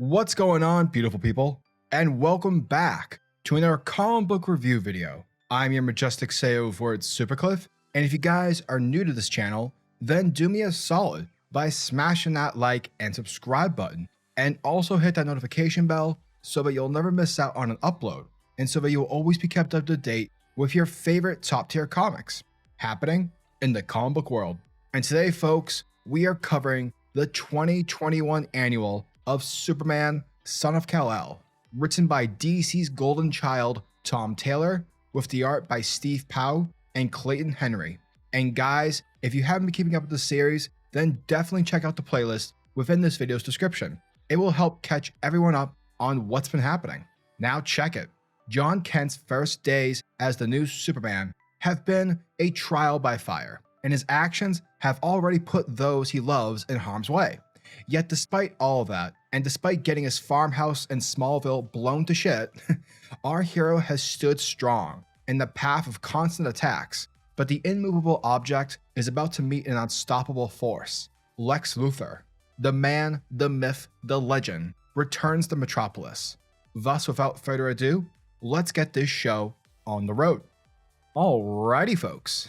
What's going on, beautiful people? And welcome back to another comic book review video. I'm your majestic CEO for SuperCliff, and if you guys are new to this channel, then do me a solid by smashing that like and subscribe button, and also hit that notification bell so that you'll never miss out on an upload, and so that you'll always be kept up to date with your favorite top tier comics happening in the comic book world. And today, folks, we are covering the 2021 annual of Superman, Son of Kal-El, written by DC's golden child, Tom Taylor, with the art by Steve Pau and Clayton Henry. And guys, if you haven't been keeping up with the series, then definitely check out the playlist within this video's description. It will help catch everyone up on what's been happening. Now check it. Jon Kent's first days as the new Superman have been a trial by fire, and his actions have already put those he loves in harm's way. Yet despite all of that, and despite getting his farmhouse in Smallville blown to shit, our hero has stood strong in the path of constant attacks, but the immovable object is about to meet an unstoppable force. Lex Luthor, the man, the myth, the legend, returns to Metropolis. Thus, without further ado, let's get this show on the road. Alrighty, folks.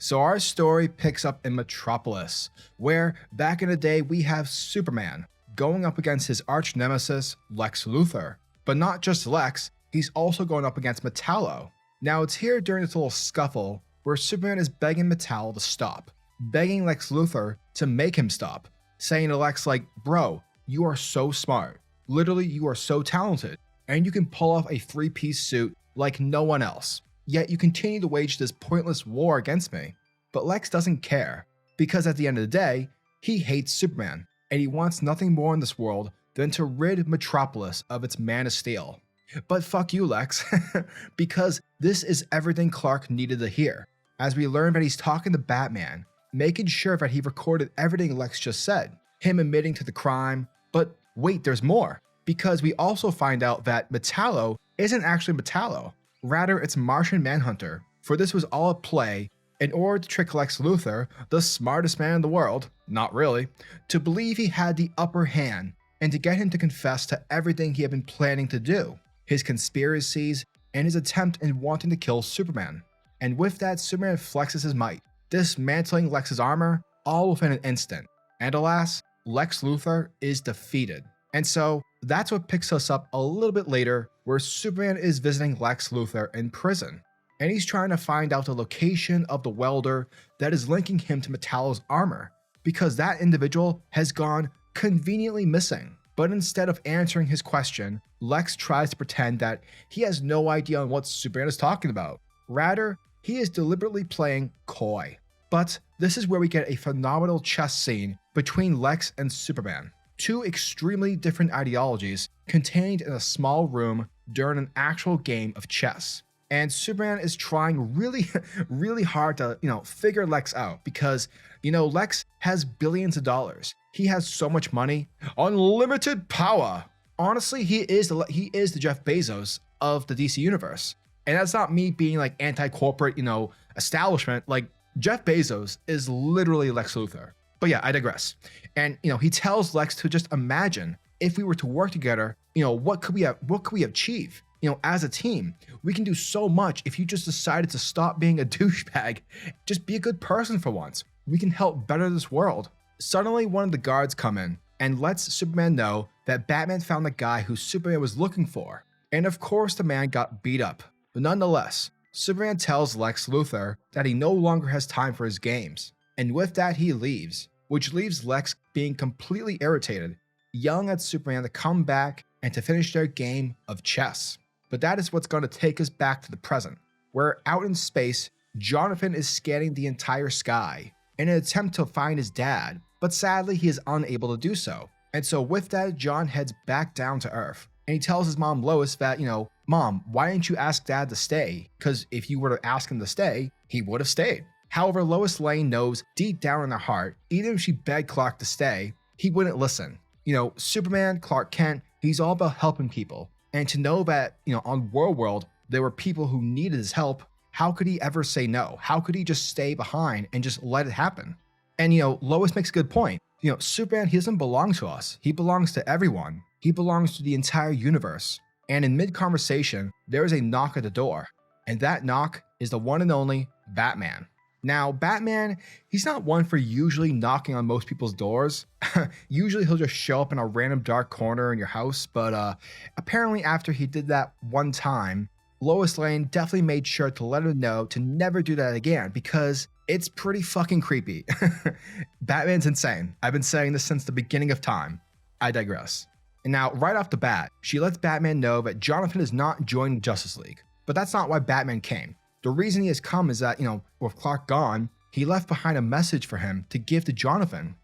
So our story picks up in Metropolis, where back in the day we have Superman going up against his arch nemesis, Lex Luthor. But not just Lex, he's also going up against Metallo. Now it's here during this little scuffle where Superman is begging Metallo to stop, begging Lex Luthor to make him stop, saying to Lex like, bro, you are so smart. Literally, you are so talented, and you can pull off a three-piece suit like no one else. Yet you continue to wage this pointless war against me. But Lex doesn't care, because at the end of the day, he hates Superman, and he wants nothing more in this world than to rid Metropolis of its Man of Steel. But fuck you, Lex, because this is everything Clark needed to hear, as we learn that he's talking to Batman, making sure that he recorded everything Lex just said, him admitting to the crime. But wait, there's more, because we also find out that Metallo isn't actually Metallo. Rather, it's Martian Manhunter, for this was all a play in order to trick Lex Luthor, the smartest man in the world, not really, to believe he had the upper hand and to get him to confess to everything he had been planning to do, his conspiracies, and his attempt in wanting to kill Superman. And with that, Superman flexes his might, dismantling Lex's armor all within an instant. And alas, Lex Luthor is defeated. And so that's what picks us up a little bit later, where Superman is visiting Lex Luthor in prison, and he's trying to find out the location of the welder that is linking him to Metallo's armor, because that individual has gone conveniently missing. But instead of answering his question, Lex tries to pretend that he has no idea on what Superman is talking about. Rather, he is deliberately playing coy. But this is where we get a phenomenal chess scene between Lex and Superman. Two extremely different ideologies contained in a small room during an actual game of chess. And Superman is trying really hard to, figure Lex out, because, Lex has billions of dollars. He has so much money, unlimited power. Honestly, he is the Jeff Bezos of the DC universe. And that's not me being like anti-corporate, establishment. Like, Jeff Bezos is literally Lex Luthor. But yeah, I digress. And he tells Lex to just imagine if we were to work together, what could we achieve? As a team, we can do so much if you just decided to stop being a douchebag, just be a good person for once. We can help better this world. Suddenly, one of the guards come in and lets Superman know that Batman found the guy who Superman was looking for. And of course, the man got beat up. But nonetheless, Superman tells Lex Luthor that he no longer has time for his games. And with that, he leaves, which leaves Lex being completely irritated, yelling at Superman to come back and to finish their game of chess. But that is what's going to take us back to the present, where out in space, Jonathan is scanning the entire sky in an attempt to find his dad, but sadly he is unable to do so. And so with that, John heads back down to Earth, and he tells his mom Lois that, Mom, why didn't you ask Dad to stay? Because if you were to ask him to stay, he would have stayed. However, Lois Lane knows deep down in her heart, even if she begged Clark to stay, he wouldn't listen. Superman, Clark Kent, he's all about helping people. And to know that, on World, there were people who needed his help, how could he ever say no? How could he just stay behind and just let it happen? And, Lois makes a good point. Superman, he doesn't belong to us. He belongs to everyone. He belongs to the entire universe. And in mid-conversation, there is a knock at the door. And that knock is the one and only Batman. Now, Batman, he's not one for usually knocking on most people's doors. Usually he'll just show up in a random dark corner in your house, but apparently after he did that one time, Lois Lane definitely made sure to let him know to never do that again because it's pretty fucking creepy. Batman's insane. I've been saying this since the beginning of time. I digress. And now, right off the bat, she lets Batman know that Jonathan is not joining Justice League. But that's not why Batman came. The reason he has come is that, with Clark gone, he left behind a message for him to give to Jonathan.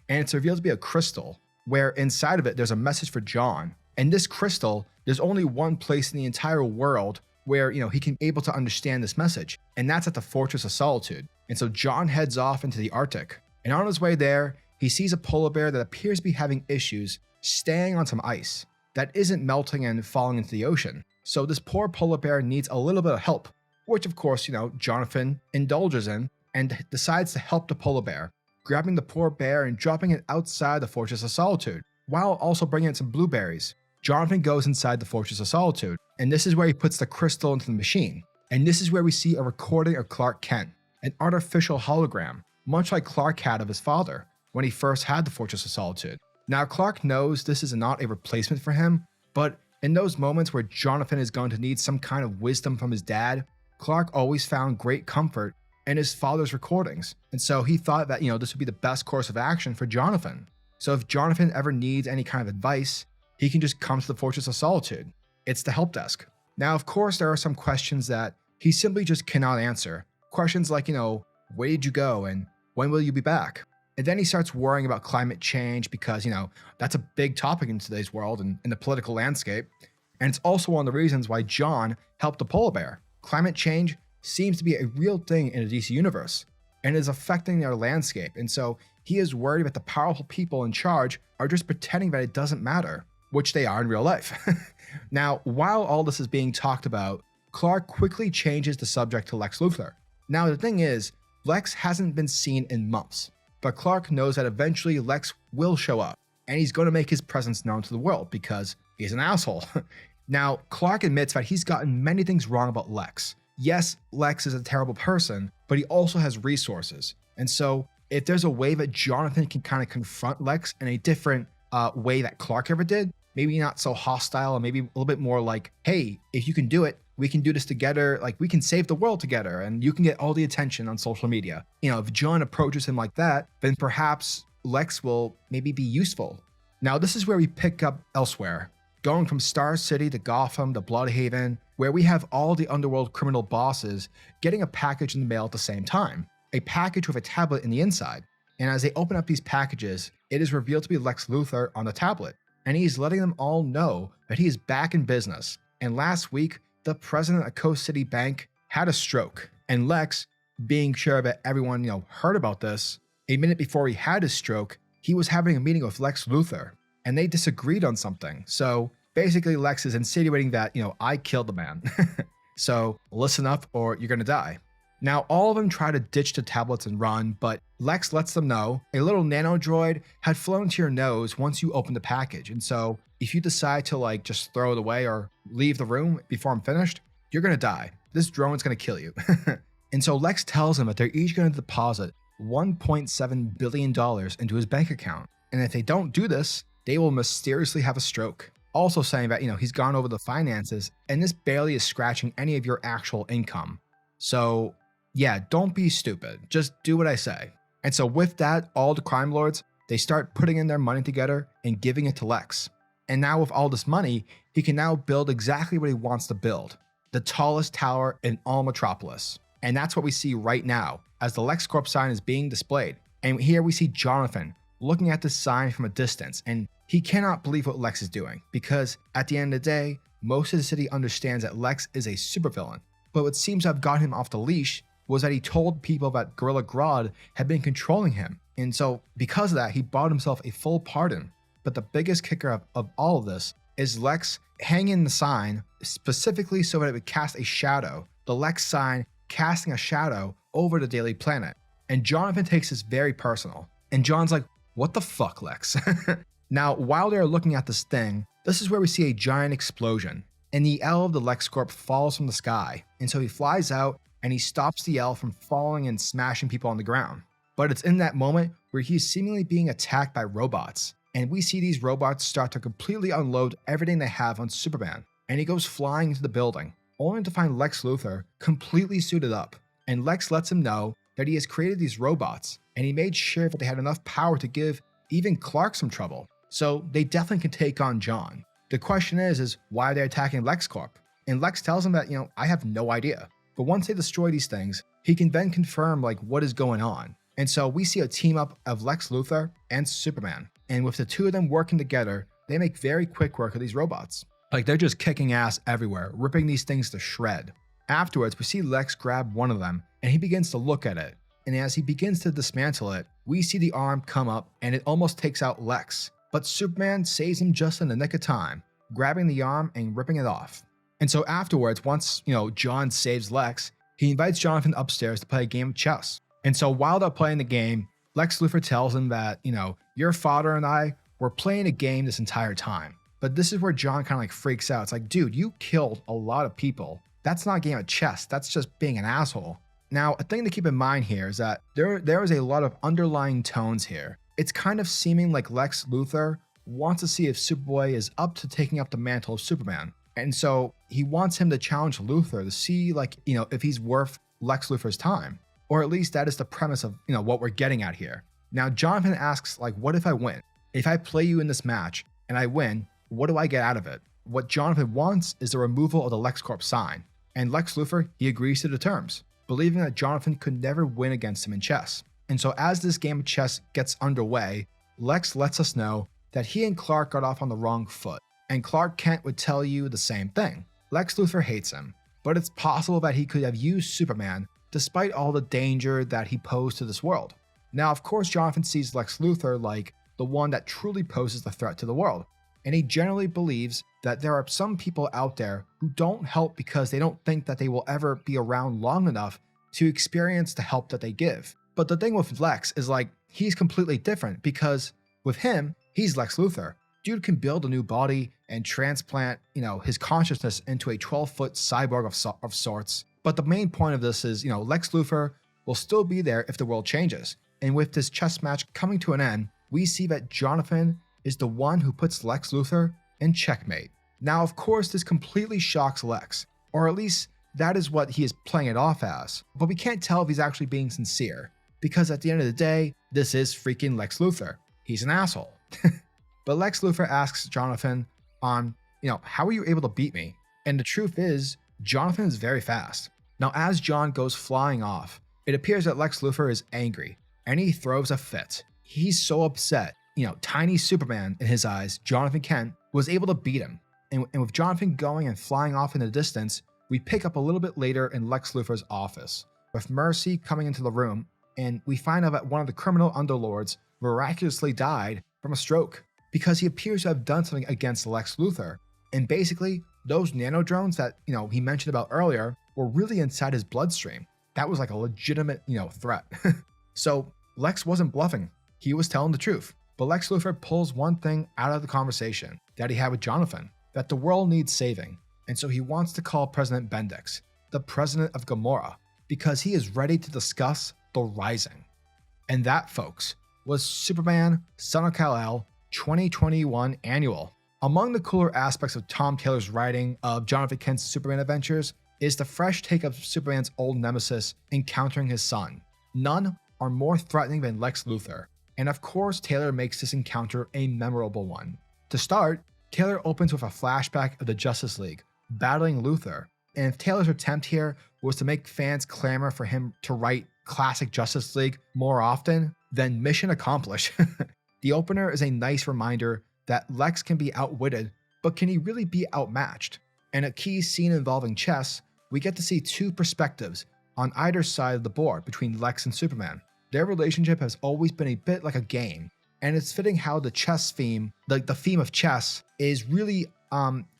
And it's revealed to be a crystal, where inside of it, there's a message for Jon. And this crystal, there's only one place in the entire world where, he can be able to understand this message. And that's at the Fortress of Solitude. And so Jon heads off into the Arctic. And on his way there, he sees a polar bear that appears to be having issues staying on some ice that isn't melting and falling into the ocean. So this poor polar bear needs a little bit of help, which of course, Jonathan indulges in and decides to help the polar bear, grabbing the poor bear and dropping it outside the Fortress of Solitude, while also bringing in some blueberries. Jonathan goes inside the Fortress of Solitude, and this is where he puts the crystal into the machine. And this is where we see a recording of Clark Kent, an artificial hologram, much like Clark had of his father when he first had the Fortress of Solitude. Now, Clark knows this is not a replacement for him, but in those moments where Jonathan is going to need some kind of wisdom from his dad, Clark always found great comfort in his father's recordings. And so he thought that, this would be the best course of action for Jonathan. So if Jonathan ever needs any kind of advice, he can just come to the Fortress of Solitude. It's the help desk. Now, of course, there are some questions that he simply just cannot answer. Questions like, where did you go and when will you be back? And then he starts worrying about climate change because, that's a big topic in today's world and in the political landscape. And it's also one of the reasons why Jon helped the polar bear. Climate change seems to be a real thing in the DC universe and is affecting their landscape. And so he is worried that the powerful people in charge are just pretending that it doesn't matter, which they are in real life. Now, while all this is being talked about, Clark quickly changes the subject to Lex Luthor. Now, the thing is, Lex hasn't been seen in months. But Clark knows that eventually Lex will show up, and he's going to make his presence known to the world because he's an asshole. Now, Clark admits that he's gotten many things wrong about Lex. Yes, Lex is a terrible person, but he also has resources. And so, if there's a way that Jonathan can kind of confront Lex in a different way that Clark ever did, maybe not so hostile, and maybe a little bit more like, hey, if you can do it, we can do this together, like we can save the world together and you can get all the attention on social media. If Jon approaches him like that, then perhaps Lex will maybe be useful. Now, this is where we pick up elsewhere, going from Star City to Gotham to Bloodhaven, where we have all the underworld criminal bosses getting a package in the mail at the same time, a package with a tablet in the inside. And as they open up these packages, it is revealed to be Lex Luthor on the tablet, and he's letting them all know that he is back in business. And last week, the president of Coast City Bank had a stroke, and Lex, being sure that everyone heard about this, a minute before he had his stroke, he was having a meeting with Lex Luthor, and they disagreed on something. So basically, Lex is insinuating that I killed the man, so listen up or you're gonna die. Now, all of them try to ditch the tablets and run, but Lex lets them know a little nano droid had flown to your nose once you open the package. And so if you decide to just throw it away or leave the room before I'm finished, you're going to die. This drone's going to kill you. And so Lex tells him that they're each going to deposit $1.7 billion into his bank account. And if they don't do this, they will mysteriously have a stroke. Also saying that, he's gone over the finances and this barely is scratching any of your actual income. So yeah, don't be stupid. Just do what I say. And so with that, all the crime lords, they start putting in their money together and giving it to Lex. And now with all this money, he can now build exactly what he wants to build. The tallest tower in all Metropolis. And that's what we see right now as the LexCorp sign is being displayed. And here we see Jonathan looking at this sign from a distance, and he cannot believe what Lex is doing because at the end of the day, most of the city understands that Lex is a supervillain. But what seems to have got him off the leash was that he told people that Gorilla Grodd had been controlling him. And so because of that, he bought himself a full pardon. But the biggest kicker of all of this is Lex hanging the sign specifically so that it would cast a shadow. The Lex sign casting a shadow over the Daily Planet. And Jonathan takes this very personal. And Jon's like, what the fuck, Lex? Now, while they're looking at this thing, this is where we see a giant explosion, and the L of the LexCorp falls from the sky, and so he flies out and he stops the L from falling and smashing people on the ground. But it's in that moment where he's seemingly being attacked by robots, and we see these robots start to completely unload everything they have on Superman, and he goes flying into the building, only to find Lex Luthor completely suited up, and Lex lets him know that he has created these robots, and he made sure that they had enough power to give even Clark some trouble, so they definitely can take on Jon. The question is why are they attacking LexCorp? And Lex tells him that, I have no idea. But once they destroy these things, he can then confirm what is going on. And so we see a team up of Lex Luthor and Superman. And with the two of them working together, they make very quick work of these robots. They're just kicking ass everywhere, ripping these things to shred. Afterwards, we see Lex grab one of them and he begins to look at it. And as he begins to dismantle it, we see the arm come up and it almost takes out Lex. But Superman saves him just in the nick of time, grabbing the arm and ripping it off. And so afterwards, once, Jon saves Lex, he invites Jonathan upstairs to play a game of chess. And so while they're playing the game, Lex Luthor tells him that, your father and I were playing a game this entire time. But this is where Jon kind of freaks out. It's like, dude, you killed a lot of people. That's not a game of chess. That's just being an asshole. Now, a thing to keep in mind here is that there is a lot of underlying tones here. It's kind of seeming like Lex Luthor wants to see if Superboy is up to taking up the mantle of Superman. And so he wants him to challenge Luthor to see if he's worth Lex Luthor's time. Or at least that is the premise of, what we're getting at here. Now, Jonathan asks, what if I win? If I play you in this match and I win, what do I get out of it? What Jonathan wants is the removal of the LexCorp sign. And Lex Luthor, he agrees to the terms, believing that Jonathan could never win against him in chess. And so as this game of chess gets underway, Lex lets us know that he and Clark got off on the wrong foot. And Clark Kent would tell you the same thing. Lex Luthor hates him, but it's possible that he could have used Superman despite all the danger that he posed to this world. Now, of course, Jonathan sees Lex Luthor like the one that truly poses the threat to the world, and he generally believes that there are some people out there who don't help because they don't think that they will ever be around long enough to experience the help that they give. But the thing with Lex is he's completely different because with him, he's Lex Luthor. Dude can build a new body and transplant, his consciousness into a 12-foot cyborg of sorts. But the main point of this is, Lex Luthor will still be there if the world changes. And with this chess match coming to an end, we see that Jonathan is the one who puts Lex Luthor in checkmate. Now, of course, this completely shocks Lex, or at least that is what he is playing it off as. But we can't tell if he's actually being sincere, because at the end of the day, this is freaking Lex Luthor. He's an asshole. But Lex Luthor asks Jonathan how are you able to beat me? And the truth is, Jonathan is very fast. Now, as Jon goes flying off, it appears that Lex Luthor is angry, and he throws a fit. He's so upset. Tiny Superman, in his eyes, Jonathan Kent, was able to beat him. And with Jonathan going and flying off in the distance, we pick up a little bit later in Lex Luthor's office, with Mercy coming into the room, and we find out that one of the criminal underlords miraculously died from a stroke, because he appears to have done something against Lex Luthor. And basically, those nanodrones that, he mentioned about earlier were really inside his bloodstream. That was a legitimate, threat. So Lex wasn't bluffing. He was telling the truth. But Lex Luthor pulls one thing out of the conversation that he had with Jonathan, that the world needs saving. And so he wants to call President Bendix, the president of Gamora, because he is ready to discuss the Rising. And that, folks, was Superman, Son of Kal-El 2021 Annual. Among the cooler aspects of Tom Taylor's writing of Jonathan Kent's Superman adventures is the fresh take of Superman's old nemesis encountering his son. None are more threatening than Lex Luthor, and of course Taylor makes this encounter a memorable one. To start, Taylor opens with a flashback of the Justice League battling Luthor, and if Taylor's attempt here was to make fans clamor for him to write classic Justice League more often, then mission accomplished. The opener is a nice reminder that Lex can be outwitted, but can he really be outmatched? In a key scene involving chess, we get to see two perspectives on either side of the board between Lex and Superman. Their relationship has always been a bit like a game, and it's fitting how the chess theme, the theme of chess, is really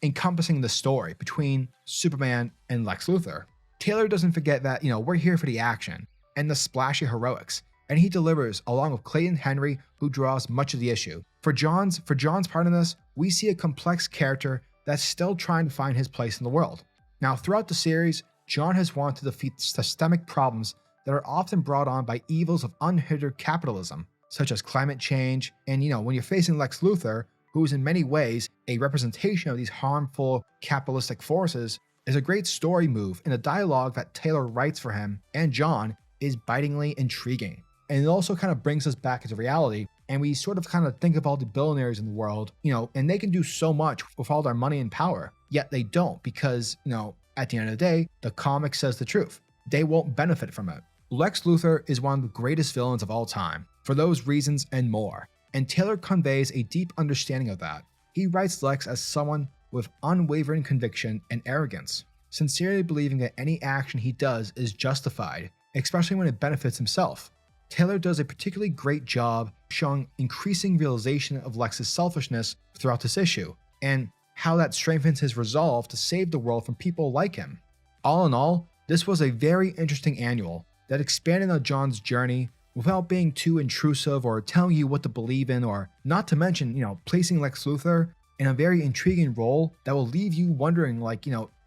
encompassing the story between Superman and Lex Luthor. Taylor doesn't forget that, we're here for the action and the splashy heroics, and he delivers along with Clayton Henry, who draws much of the issue. For Jon's part in this, we see a complex character that's still trying to find his place in the world. Now, throughout the series, Jon has wanted to defeat systemic problems that are often brought on by evils of unhindered capitalism, such as climate change, and when you're facing Lex Luthor, who is in many ways a representation of these harmful capitalistic forces, is a great story move, and the dialogue that Taylor writes for him and Jon is bitingly intriguing. And it also kind of brings us back into reality, and we sort of kind of think of all the billionaires in the world, and they can do so much with all their money and power, yet they don't because, at the end of the day, the comic says the truth. They won't benefit from it. Lex Luthor is one of the greatest villains of all time, for those reasons and more, and Taylor conveys a deep understanding of that. He writes Lex as someone with unwavering conviction and arrogance, sincerely believing that any action he does is justified, especially when it benefits himself. Taylor does a particularly great job showing increasing realization of Lex's selfishness throughout this issue, and how that strengthens his resolve to save the world from people like him. All in all, this was a very interesting annual that expanded on Jon's journey without being too intrusive or telling you what to believe in, or not to mention, placing Lex Luthor in a very intriguing role that will leave you wondering,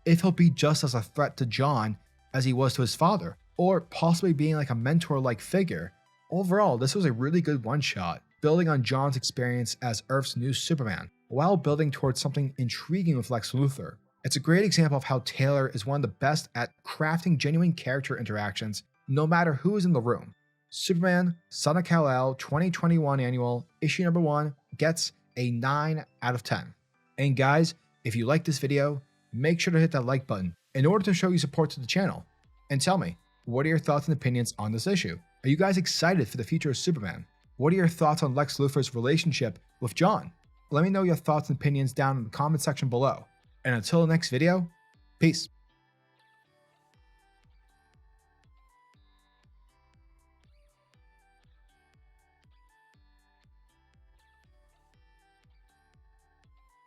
if he'll be just as a threat to Jon as he was to his father, or possibly being like a mentor-like figure. Overall, this was a really good one-shot, building on Jon's experience as Earth's new Superman, while building towards something intriguing with Lex Luthor. It's a great example of how Taylor is one of the best at crafting genuine character interactions, no matter who is in the room. Superman, Son of Kal-El 2021 Annual, issue number 1, gets a 9 out of 10. And guys, if you like this video, make sure to hit that like button in order to show your support to the channel. And tell me, what are your thoughts and opinions on this issue? Are you guys excited for the future of Superman? What are your thoughts on Lex Luthor's relationship with Jon? Let me know your thoughts and opinions down in the comment section below. And until the next video, peace.